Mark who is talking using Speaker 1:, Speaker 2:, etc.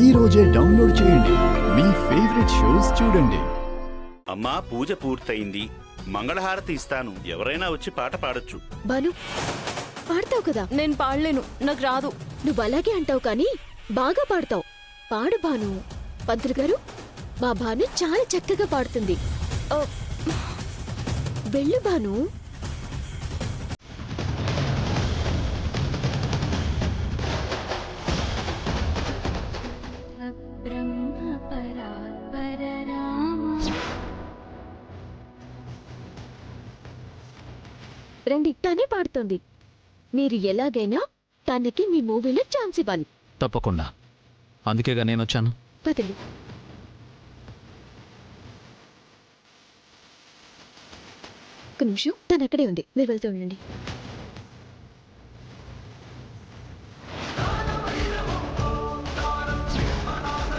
Speaker 1: ఈ రోజే డౌన్లోడ్ చేయండి. మీ ఫేవరెట్ షోస్ చూడండి.
Speaker 2: అమ్మా, పూజ పూర్తయింది. మంగళహారతి ఇస్తాను. ఎవరైనా వచ్చి పాట పాడొచ్చు.
Speaker 3: బాను పాడతావు కదా.
Speaker 4: నేను పాడలేను, నాకు రాదు.
Speaker 3: నువ్వు అలాగే అంటావు కానీ బాగా పాడతావు. పాడు భాను. పంతులు గారు, మా భాను చాలా చక్కగా పాడుతుంది.
Speaker 4: ఆ,
Speaker 3: వెళ్ళు భాను. రండి, తనే పాడుతోంది. మీరు ఎలాగైనా తనకి మీ మూవీలో ఛాన్స్ ఇవ్వాలి.
Speaker 5: తప్పకుండా, అందుకేగా నేను వచ్చాను.
Speaker 3: పదండి. ఒక నిమిషం, తను అక్కడే ఉంది, మీరు వెళ్తూ ఉండండి.